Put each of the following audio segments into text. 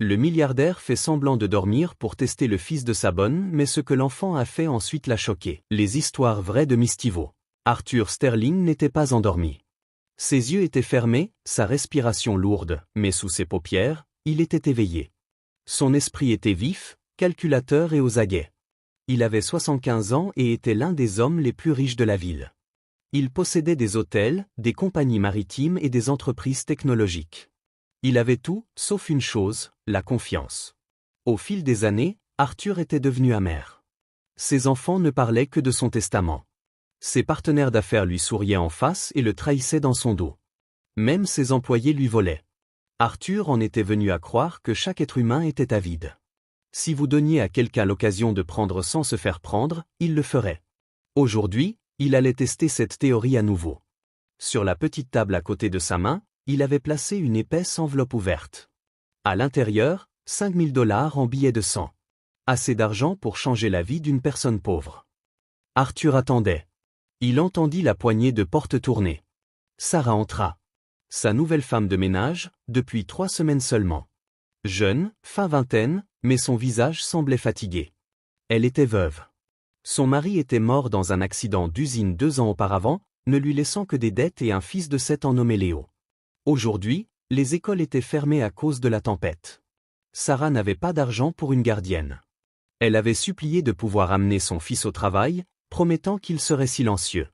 Le milliardaire fait semblant de dormir pour tester le fils de sa bonne, mais ce que l'enfant a fait ensuite l'a choqué. Les histoires vraies de Mistivo. Arthur Sterling n'était pas endormi. Ses yeux étaient fermés, sa respiration lourde, mais sous ses paupières, il était éveillé. Son esprit était vif, calculateur et aux aguets. Il avait 75 ans et était l'un des hommes les plus riches de la ville. Il possédait des hôtels, des compagnies maritimes et des entreprises technologiques. Il avait tout, sauf une chose, la confiance. Au fil des années, Arthur était devenu amer. Ses enfants ne parlaient que de son testament. Ses partenaires d'affaires lui souriaient en face et le trahissaient dans son dos. Même ses employés lui volaient. Arthur en était venu à croire que chaque être humain était avide. Si vous donniez à quelqu'un l'occasion de prendre sans se faire prendre, il le ferait. Aujourd'hui, il allait tester cette théorie à nouveau. Sur la petite table à côté de sa main, il avait placé une épaisse enveloppe ouverte. À l'intérieur, 5 000 $ en billets de 100. Assez d'argent pour changer la vie d'une personne pauvre. Arthur attendait. Il entendit la poignée de porte tourner. Sarah entra. Sa nouvelle femme de ménage, depuis 3 semaines seulement. Jeune, fin vingtaine, mais son visage semblait fatigué. Elle était veuve. Son mari était mort dans un accident d'usine 2 ans auparavant, ne lui laissant que des dettes et un fils de 7 ans nommé Léo. Aujourd'hui, les écoles étaient fermées à cause de la tempête. Sarah n'avait pas d'argent pour une gardienne. Elle avait supplié de pouvoir amener son fils au travail, promettant qu'il serait silencieux.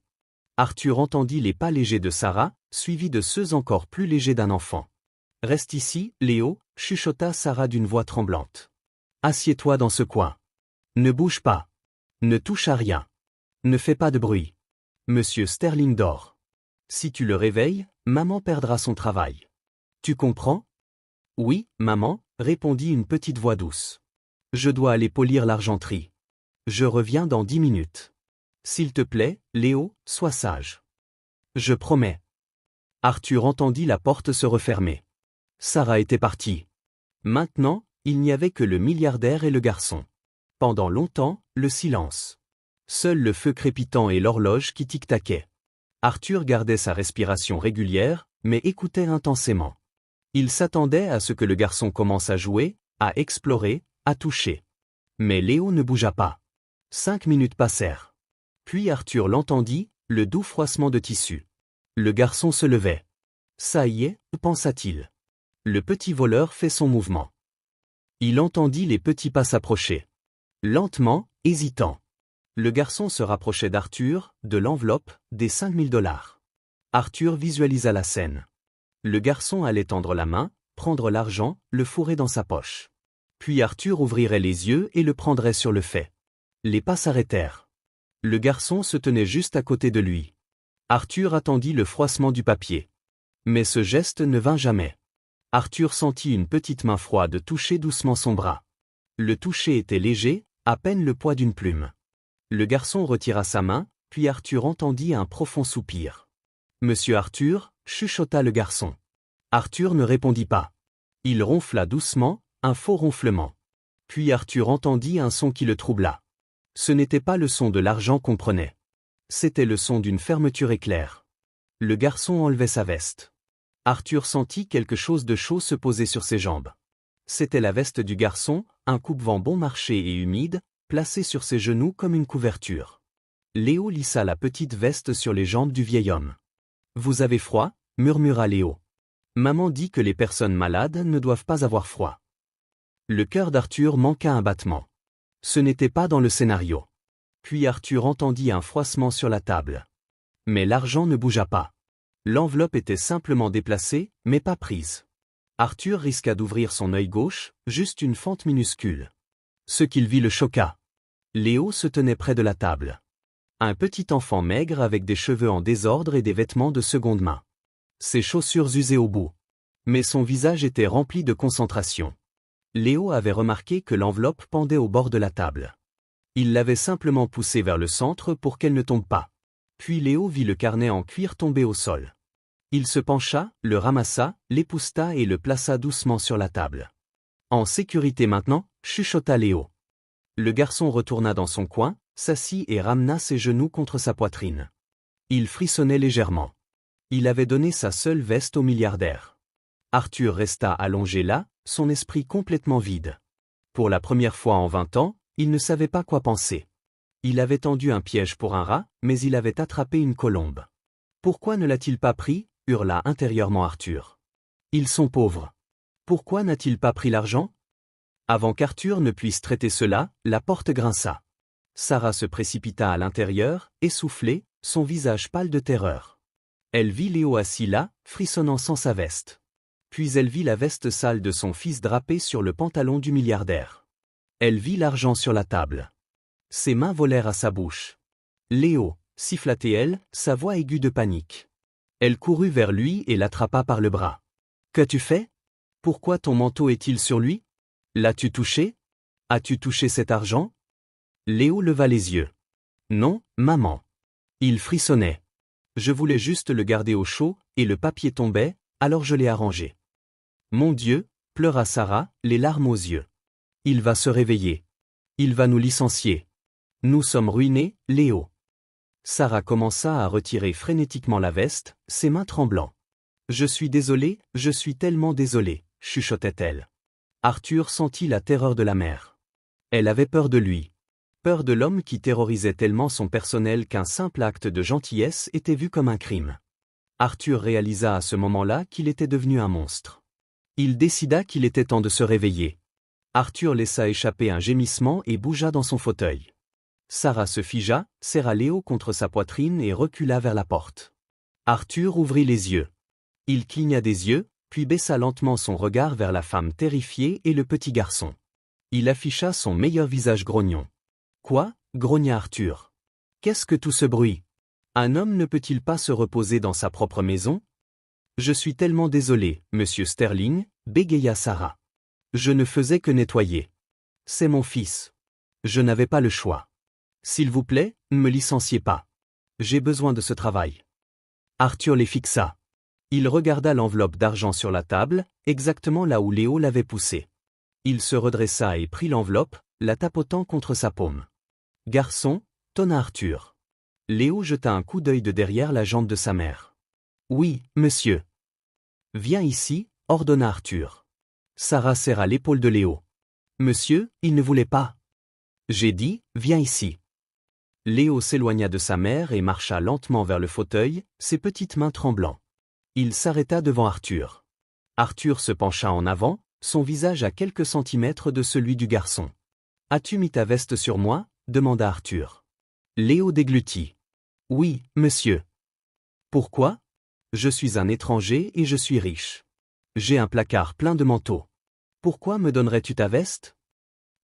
Arthur entendit les pas légers de Sarah, suivis de ceux encore plus légers d'un enfant. « Reste ici, Léo » chuchota Sarah d'une voix tremblante. « Assieds-toi dans ce coin. Ne bouge pas. Ne touche à rien. Ne fais pas de bruit. Monsieur Sterling dort. Si tu le réveilles, maman perdra son travail. Tu comprends ? » « Oui, maman » répondit une petite voix douce. « Je dois aller polir l'argenterie. Je reviens dans 10 minutes. S'il te plaît, Léo, sois sage. »« Je promets. » Arthur entendit la porte se refermer. Sarah était partie. Maintenant, il n'y avait que le milliardaire et le garçon. Pendant longtemps, le silence. Seul le feu crépitant et l'horloge qui tic-taquait. Arthur gardait sa respiration régulière, mais écoutait intensément. Il s'attendait à ce que le garçon commence à jouer, à explorer, à toucher. Mais Léo ne bougea pas. 5 minutes passèrent. Puis Arthur l'entendit, le doux froissement de tissu. Le garçon se levait. Ça y est, pensa-t-il. Le petit voleur fait son mouvement. Il entendit les petits pas s'approcher. Lentement, hésitant. Le garçon se rapprochait d'Arthur, de l'enveloppe, des 5 000 $. Arthur visualisa la scène. Le garçon allait tendre la main, prendre l'argent, le fourrer dans sa poche. Puis Arthur ouvrirait les yeux et le prendrait sur le fait. Les pas s'arrêtèrent. Le garçon se tenait juste à côté de lui. Arthur attendit le froissement du papier. Mais ce geste ne vint jamais. Arthur sentit une petite main froide toucher doucement son bras. Le toucher était léger, à peine le poids d'une plume. Le garçon retira sa main, puis Arthur entendit un profond soupir. « Monsieur Arthur » chuchota le garçon. Arthur ne répondit pas. Il ronfla doucement, un faux ronflement. Puis Arthur entendit un son qui le troubla. Ce n'était pas le son de l'argent qu'on prenait. C'était le son d'une fermeture éclair. Le garçon enlevait sa veste. Arthur sentit quelque chose de chaud se poser sur ses jambes. C'était la veste du garçon, un coupe-vent bon marché et humide, placé sur ses genoux comme une couverture. Léo lissa la petite veste sur les jambes du vieil homme. « Vous avez froid » murmura Léo. « Maman dit que les personnes malades ne doivent pas avoir froid. » Le cœur d'Arthur manqua un battement. Ce n'était pas dans le scénario. Puis Arthur entendit un froissement sur la table. Mais l'argent ne bougea pas. L'enveloppe était simplement déplacée, mais pas prise. Arthur risqua d'ouvrir son œil gauche, juste une fente minuscule. Ce qu'il vit le choqua. Léo se tenait près de la table. Un petit enfant maigre avec des cheveux en désordre et des vêtements de seconde main. Ses chaussures usées au bout. Mais son visage était rempli de concentration. Léo avait remarqué que l'enveloppe pendait au bord de la table. Il l'avait simplement poussée vers le centre pour qu'elle ne tombe pas. Puis Léo vit le carnet en cuir tomber au sol. Il se pencha, le ramassa, l'épousseta et le plaça doucement sur la table. « En sécurité maintenant » chuchota Léo. Le garçon retourna dans son coin, s'assit et ramena ses genoux contre sa poitrine. Il frissonnait légèrement. Il avait donné sa seule veste au milliardaire. Arthur resta allongé là, son esprit complètement vide. Pour la première fois en 20 ans, il ne savait pas quoi penser. Il avait tendu un piège pour un rat, mais il avait attrapé une colombe. Pourquoi ne l'a-t-il pas pris? Hurla intérieurement Arthur. Ils sont pauvres. Pourquoi n'a-t-il pas pris l'argent? Avant qu'Arthur ne puisse traiter cela, la porte grinça. Sarah se précipita à l'intérieur, essoufflée, son visage pâle de terreur. Elle vit Léo assis là, frissonnant sans sa veste. Puis elle vit la veste sale de son fils drapée sur le pantalon du milliardaire. Elle vit l'argent sur la table. Ses mains volèrent à sa bouche. Léo, siffla-t-elle, sa voix aiguë de panique. Elle courut vers lui et l'attrapa par le bras. Qu'as-tu fait? Pourquoi ton manteau est-il sur lui? L'as-tu touché? As-tu touché cet argent? Léo leva les yeux. Non, maman. Il frissonnait. Je voulais juste le garder au chaud, et le papier tombait, alors je l'ai arrangé. Mon Dieu, pleura Sarah, les larmes aux yeux. Il va se réveiller. Il va nous licencier. Nous sommes ruinés, Léo. Sarah commença à retirer frénétiquement la veste, ses mains tremblant. Je suis désolée, je suis tellement désolée, chuchotait-elle. Arthur sentit la terreur de la mère. Elle avait peur de lui. Peur de l'homme qui terrorisait tellement son personnel qu'un simple acte de gentillesse était vu comme un crime. Arthur réalisa à ce moment-là qu'il était devenu un monstre. Il décida qu'il était temps de se réveiller. Arthur laissa échapper un gémissement et bougea dans son fauteuil. Sarah se figea, serra Léo contre sa poitrine et recula vers la porte. Arthur ouvrit les yeux. Il cligna des yeux, puis baissa lentement son regard vers la femme terrifiée et le petit garçon. Il afficha son meilleur visage grognon. Quoi? Grogna Arthur. Qu'est-ce que tout ce bruit? Un homme ne peut-il pas se reposer dans sa propre maison? Je suis tellement désolé, monsieur Sterling, bégaya Sarah. Je ne faisais que nettoyer. C'est mon fils. Je n'avais pas le choix. S'il vous plaît, ne me licenciez pas. J'ai besoin de ce travail. Arthur les fixa. Il regarda l'enveloppe d'argent sur la table, exactement là où Léo l'avait poussée. Il se redressa et prit l'enveloppe, la tapotant contre sa paume. Garçon, tonna Arthur. Léo jeta un coup d'œil de derrière la jambe de sa mère. Oui, monsieur. Viens ici, ordonna Arthur. Sarah serra l'épaule de Léo. Monsieur, il ne voulait pas. J'ai dit, viens ici. Léo s'éloigna de sa mère et marcha lentement vers le fauteuil, ses petites mains tremblant. Il s'arrêta devant Arthur. Arthur se pencha en avant, son visage à quelques centimètres de celui du garçon. « As-tu mis ta veste sur moi ?» demanda Arthur. Léo déglutit. « Oui, monsieur. »« Pourquoi ? Je suis un étranger et je suis riche. J'ai un placard plein de manteaux. Pourquoi me donnerais-tu ta veste ?»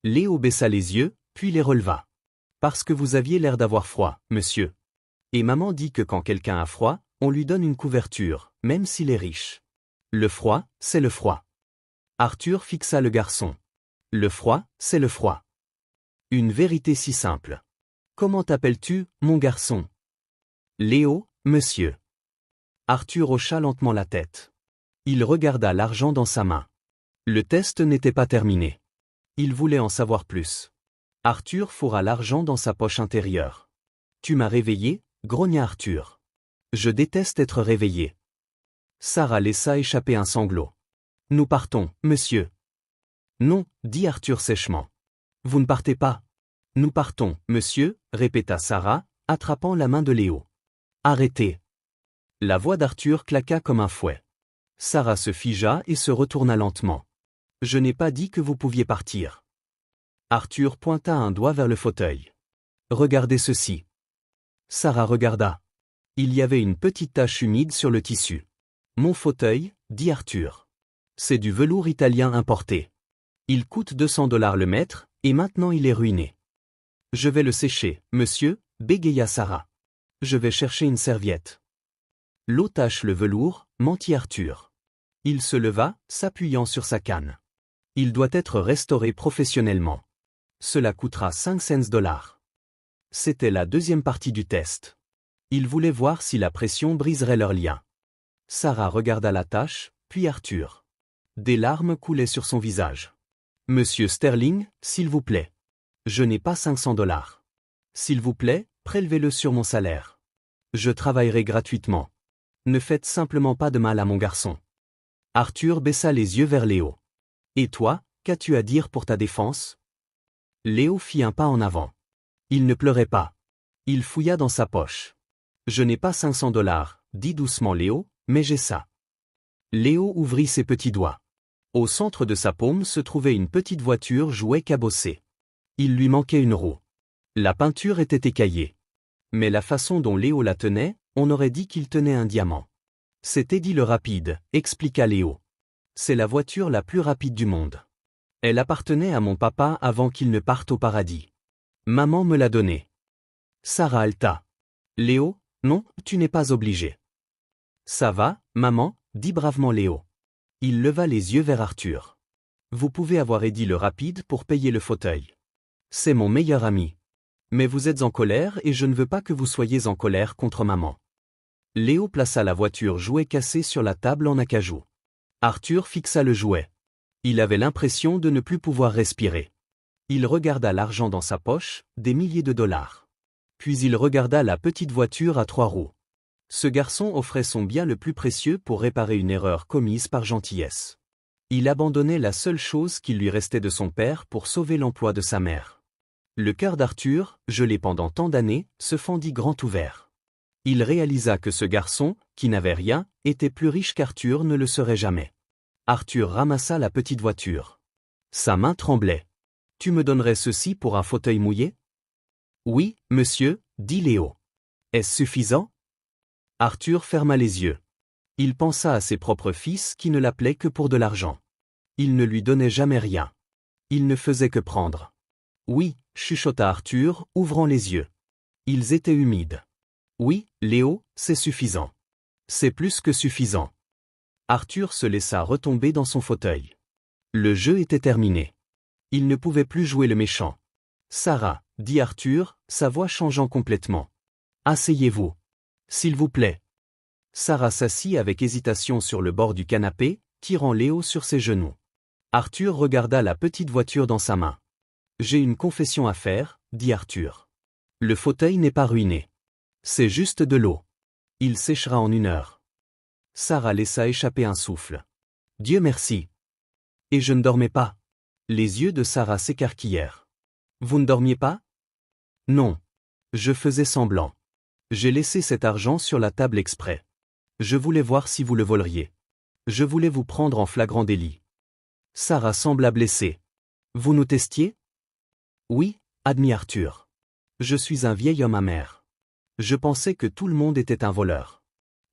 Léo baissa les yeux, puis les releva. « Parce que vous aviez l'air d'avoir froid, monsieur. Et maman dit que quand quelqu'un a froid, on lui donne une couverture, même s'il est riche. Le froid, c'est le froid. » Arthur fixa le garçon. « Le froid, c'est le froid. » Une vérité si simple. « Comment t'appelles-tu, mon garçon ?»« Léo, monsieur. » Arthur hocha lentement la tête. Il regarda l'argent dans sa main. Le test n'était pas terminé. Il voulait en savoir plus. Arthur fourra l'argent dans sa poche intérieure. « Tu m'as réveillé ?» grogna Arthur. « Je déteste être réveillé. » Sarah laissa échapper un sanglot. « Nous partons, monsieur. »« Non, » dit Arthur sèchement. « Vous ne partez pas. »« Nous partons, monsieur, » répéta Sarah, attrapant la main de Léo. « Arrêtez. » La voix d'Arthur claqua comme un fouet. Sarah se figea et se retourna lentement. « Je n'ai pas dit que vous pouviez partir. » Arthur pointa un doigt vers le fauteuil. « Regardez ceci. » Sarah regarda. Il y avait une petite tache humide sur le tissu. « Mon fauteuil, » dit Arthur. « C'est du velours italien importé. Il coûte $200 le mètre, et maintenant il est ruiné. »« Je vais le sécher, monsieur, » bégaya Sarah. « Je vais chercher une serviette. » « L'eau tache le velours, » mentit Arthur. Il se leva, s'appuyant sur sa canne. « Il doit être restauré professionnellement. Cela coûtera 5 cents. » C'était la deuxième partie du test. Il voulait voir si la pression briserait leur lien. Sarah regarda la tache, puis Arthur. Des larmes coulaient sur son visage. « Monsieur Sterling, s'il vous plaît. Je n'ai pas 500 $. S'il vous plaît, prélevez-le sur mon salaire. Je travaillerai gratuitement. Ne faites simplement pas de mal à mon garçon. » Arthur baissa les yeux vers Léo. Et toi, qu'as-tu à dire pour ta défense? Léo fit un pas en avant. Il ne pleurait pas. Il fouilla dans sa poche. Je n'ai pas 500 $, dit doucement Léo, mais j'ai ça. Léo ouvrit ses petits doigts. Au centre de sa paume se trouvait une petite voiture jouet cabossée. Il lui manquait une roue. La peinture était écaillée. Mais la façon dont Léo la tenait, on aurait dit qu'il tenait un diamant. C'est Eddie le rapide, expliqua Léo. C'est la voiture la plus rapide du monde. Elle appartenait à mon papa avant qu'il ne parte au paradis. Maman me l'a donnée. Sarah halta. Léo, non, tu n'es pas obligé. Ça va, maman, dit bravement Léo. Il leva les yeux vers Arthur. Vous pouvez avoir Eddie le rapide pour payer le fauteuil. C'est mon meilleur ami. Mais vous êtes en colère et je ne veux pas que vous soyez en colère contre maman. Léo plaça la voiture jouet cassée sur la table en acajou. Arthur fixa le jouet. Il avait l'impression de ne plus pouvoir respirer. Il regarda l'argent dans sa poche, des milliers de dollars. Puis il regarda la petite voiture à 3 roues. Ce garçon offrait son bien le plus précieux pour réparer une erreur commise par gentillesse. Il abandonnait la seule chose qui lui restait de son père pour sauver l'emploi de sa mère. Le cœur d'Arthur, gelé pendant tant d'années, se fendit grand ouvert. Il réalisa que ce garçon, qui n'avait rien, était plus riche qu'Arthur ne le serait jamais. Arthur ramassa la petite voiture. Sa main tremblait. « Tu me donnerais ceci pour un fauteuil mouillé? » « Oui, monsieur, dit Léo. »« Est-ce suffisant ?» Arthur ferma les yeux. Il pensa à ses propres fils qui ne l'appelaient que pour de l'argent. Il ne lui donnait jamais rien. Il ne faisait que prendre. « Oui, » chuchota Arthur, ouvrant les yeux. Ils étaient humides. « Oui, Léo, c'est suffisant. C'est plus que suffisant. » Arthur se laissa retomber dans son fauteuil. Le jeu était terminé. Il ne pouvait plus jouer le méchant. « Sarah, » dit Arthur, sa voix changeant complètement. « Asseyez-vous. S'il vous plaît. » Sarah s'assit avec hésitation sur le bord du canapé, tirant Léo sur ses genoux. Arthur regarda la petite voiture dans sa main. « J'ai une confession à faire, » dit Arthur. « Le fauteuil n'est pas ruiné. C'est juste de l'eau. Il séchera en 1 heure. » Sarah laissa échapper un souffle. « Dieu merci. » Et je ne dormais pas. Les yeux de Sarah s'écarquillèrent. « Vous ne dormiez pas? » Non. Je faisais semblant. J'ai laissé cet argent sur la table exprès. Je voulais voir si vous le voleriez. Je voulais vous prendre en flagrant délit. Sarah sembla blessée. Vous nous testiez? Oui, admit Arthur. Je suis un vieil homme amer. Je pensais que tout le monde était un voleur.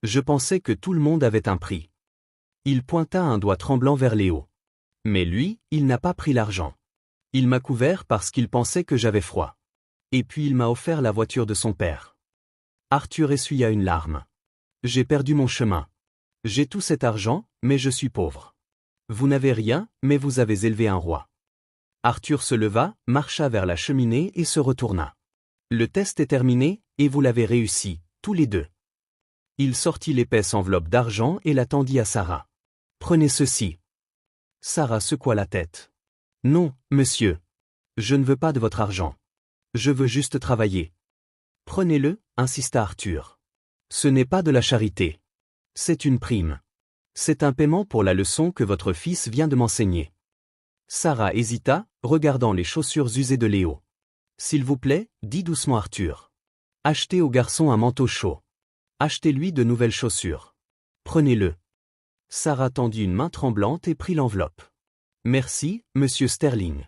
Je pensais que tout le monde avait un prix. Il pointa un doigt tremblant vers Léo. Mais lui, il n'a pas pris l'argent. Il m'a couvert parce qu'il pensait que j'avais froid. Et puis il m'a offert la voiture de son père. Arthur essuya une larme. J'ai perdu mon chemin. J'ai tout cet argent, mais je suis pauvre. Vous n'avez rien, mais vous avez élevé un roi. Arthur se leva, marcha vers la cheminée et se retourna. Le test est terminé, et vous l'avez réussi, tous les deux. Il sortit l'épaisse enveloppe d'argent et la tendit à Sarah. Prenez ceci. Sarah secoua la tête. Non, monsieur. Je ne veux pas de votre argent. Je veux juste travailler. Prenez-le, insista Arthur. Ce n'est pas de la charité. C'est une prime. C'est un paiement pour la leçon que votre fils vient de m'enseigner. Sarah hésita, regardant les chaussures usées de Léo. S'il vous plaît, dit doucement Arthur. Achetez au garçon un manteau chaud. Achetez-lui de nouvelles chaussures. Prenez-le. Sarah tendit une main tremblante et prit l'enveloppe. Merci, monsieur Sterling.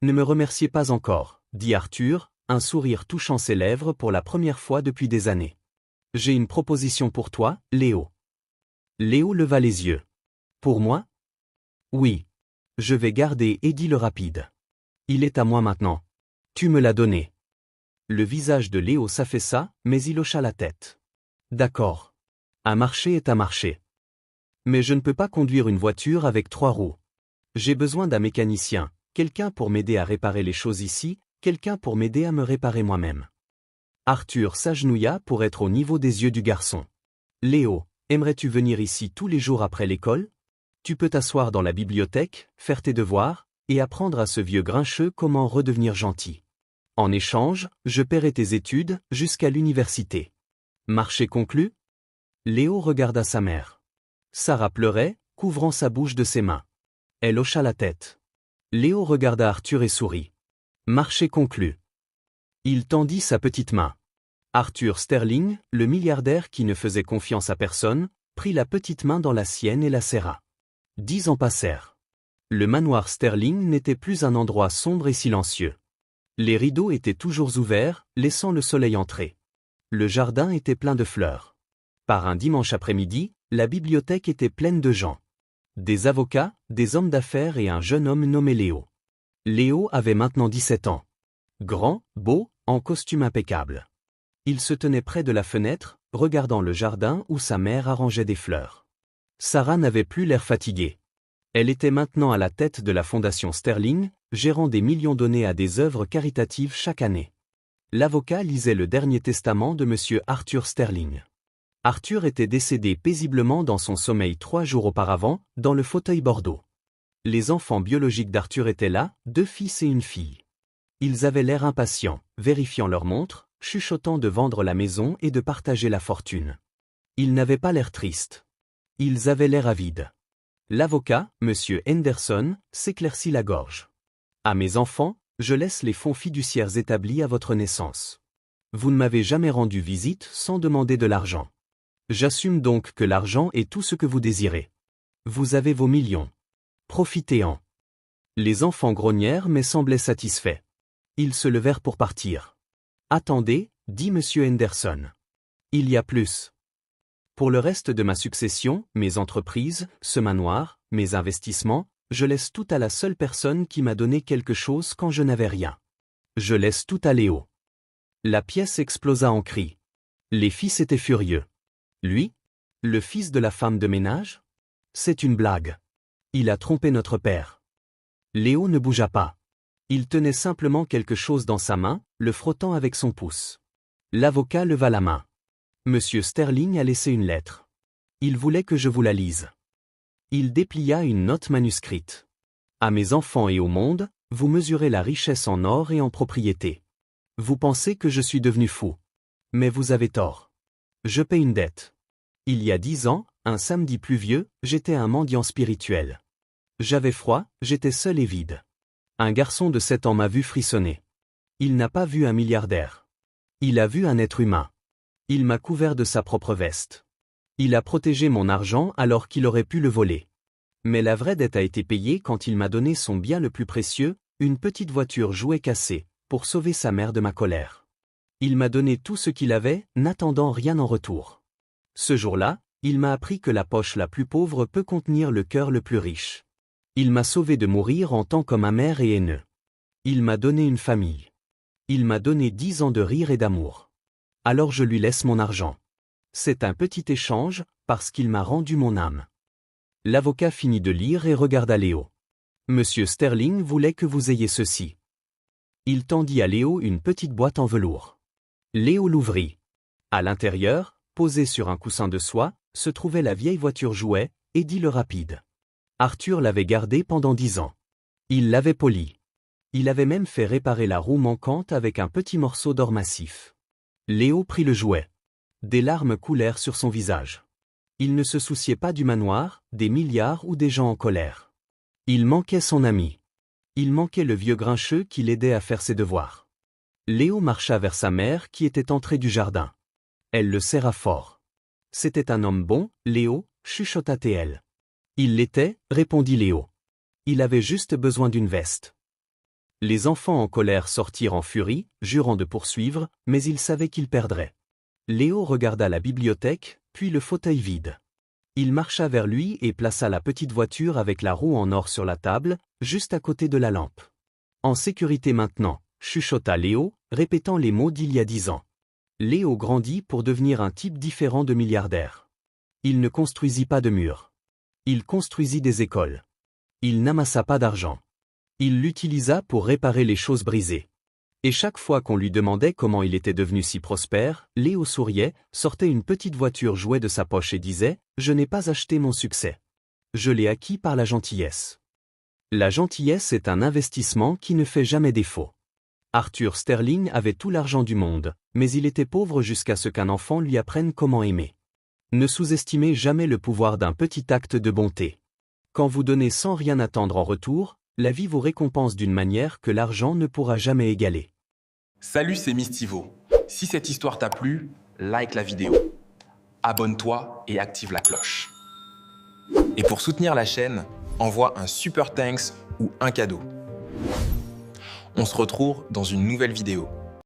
Ne me remerciez pas encore, dit Arthur, un sourire touchant ses lèvres pour la première fois depuis des années. J'ai une proposition pour toi, Léo. Léo leva les yeux. Pour moi? Oui. Je vais garder Eddie le rapide. Il est à moi maintenant. Tu me l'as donné. Le visage de Léo s'affaissa, mais il hocha la tête. D'accord. Un marché est un marché. Mais je ne peux pas conduire une voiture avec 3 roues. J'ai besoin d'un mécanicien, quelqu'un pour m'aider à réparer les choses ici, quelqu'un pour m'aider à me réparer moi-même. Arthur s'agenouilla pour être au niveau des yeux du garçon. Léo, aimerais-tu venir ici tous les jours après l'école? Tu peux t'asseoir dans la bibliothèque, faire tes devoirs, et apprendre à ce vieux grincheux comment redevenir gentil. En échange, je paierai tes études jusqu'à l'université. Marché conclu? Léo regarda sa mère. Sarah pleurait, couvrant sa bouche de ses mains. Elle hocha la tête. Léo regarda Arthur et sourit. Marché conclu. Il tendit sa petite main. Arthur Sterling, le milliardaire qui ne faisait confiance à personne, prit la petite main dans la sienne et la serra. 10 ans passèrent. Le manoir Sterling n'était plus un endroit sombre et silencieux. Les rideaux étaient toujours ouverts, laissant le soleil entrer. Le jardin était plein de fleurs. Par un dimanche après-midi, la bibliothèque était pleine de gens. Des avocats, des hommes d'affaires et un jeune homme nommé Léo. Léo avait maintenant 17 ans. Grand, beau, en costume impeccable. Il se tenait près de la fenêtre, regardant le jardin où sa mère arrangeait des fleurs. Sarah n'avait plus l'air fatiguée. Elle était maintenant à la tête de la fondation Sterling, gérant des millions donnés à des œuvres caritatives chaque année. L'avocat lisait le dernier testament de M. Arthur Sterling. Arthur était décédé paisiblement dans son sommeil 3 jours auparavant, dans le fauteuil bordeaux. Les enfants biologiques d'Arthur étaient là, 2 fils et une fille. Ils avaient l'air impatients, vérifiant leur montre, chuchotant de vendre la maison et de partager la fortune. Ils n'avaient pas l'air tristes. Ils avaient l'air avides. L'avocat, M. Henderson, s'éclaircit la gorge. « À mes enfants, je laisse les fonds fiduciaires établis à votre naissance. Vous ne m'avez jamais rendu visite sans demander de l'argent. J'assume donc que l'argent est tout ce que vous désirez. Vous avez vos millions. Profitez-en. » Les enfants grognèrent mais semblaient satisfaits. Ils se levèrent pour partir. « Attendez, » dit M. Henderson. « Il y a plus. Pour le reste de ma succession, mes entreprises, ce manoir, mes investissements, je laisse tout à la seule personne qui m'a donné quelque chose quand je n'avais rien. Je laisse tout à Léo. » La pièce explosa en cris. Les fils étaient furieux. Lui? Le fils de la femme de ménage? C'est une blague. Il a trompé notre père. Léo ne bougea pas. Il tenait simplement quelque chose dans sa main, le frottant avec son pouce. L'avocat leva la main. Monsieur Sterling a laissé une lettre. Il voulait que je vous la lise. Il déplia une note manuscrite. À mes enfants et au monde, vous mesurez la richesse en or et en propriété. Vous pensez que je suis devenu fou. Mais vous avez tort. Je paie une dette. Il y a 10 ans, un samedi pluvieux, j'étais un mendiant spirituel. J'avais froid, j'étais seul et vide. Un garçon de 7 ans m'a vu frissonner. Il n'a pas vu un milliardaire. Il a vu un être humain. Il m'a couvert de sa propre veste. Il a protégé mon argent alors qu'il aurait pu le voler. Mais la vraie dette a été payée quand il m'a donné son bien le plus précieux, une petite voiture jouet cassée, pour sauver sa mère de ma colère. Il m'a donné tout ce qu'il avait, n'attendant rien en retour. Ce jour-là, il m'a appris que la poche la plus pauvre peut contenir le cœur le plus riche. Il m'a sauvé de mourir en tant qu'homme amer et haineux. Il m'a donné une famille. Il m'a donné 10 ans de rire et d'amour. Alors je lui laisse mon argent. C'est un petit échange, parce qu'il m'a rendu mon âme. L'avocat finit de lire et regarda Léo. Monsieur Sterling voulait que vous ayez ceci. Il tendit à Léo une petite boîte en velours. Léo l'ouvrit. À l'intérieur, posée sur un coussin de soie, se trouvait la vieille voiture jouet, Eddie le rapide. Arthur l'avait gardée pendant 10 ans. Il l'avait polie. Il avait même fait réparer la roue manquante avec un petit morceau d'or massif. Léo prit le jouet. Des larmes coulèrent sur son visage. Il ne se souciait pas du manoir, des milliards ou des gens en colère. Il manquait son ami. Il manquait le vieux grincheux qui l'aidait à faire ses devoirs. Léo marcha vers sa mère qui était entrée du jardin. Elle le serra fort. C'était un homme bon, Léo, chuchota-t-elle. Il l'était, répondit Léo. Il avait juste besoin d'une veste. Les enfants en colère sortirent en furie, jurant de poursuivre, mais ils savaient qu'ils perdraient. Léo regarda la bibliothèque, puis le fauteuil vide. Il marcha vers lui et plaça la petite voiture avec la roue en or sur la table, juste à côté de la lampe. En sécurité maintenant, chuchota Léo, répétant les mots d'il y a 10 ans. Léo grandit pour devenir un type différent de milliardaire. Il ne construisit pas de murs. Il construisit des écoles. Il n'amassa pas d'argent. Il l'utilisa pour réparer les choses brisées. Et chaque fois qu'on lui demandait comment il était devenu si prospère, Léo souriait, sortait une petite voiture jouet de sa poche et disait « Je n'ai pas acheté mon succès. Je l'ai acquis par la gentillesse. » La gentillesse est un investissement qui ne fait jamais défaut. Arthur Sterling avait tout l'argent du monde, mais il était pauvre jusqu'à ce qu'un enfant lui apprenne comment aimer. Ne sous-estimez jamais le pouvoir d'un petit acte de bonté. Quand vous donnez sans rien attendre en retour, la vie vous récompense d'une manière que l'argent ne pourra jamais égaler. Salut, c'est Mistivo. Si cette histoire t'a plu, like la vidéo. Abonne-toi et active la cloche. Et pour soutenir la chaîne, envoie un super thanks ou un cadeau. On se retrouve dans une nouvelle vidéo.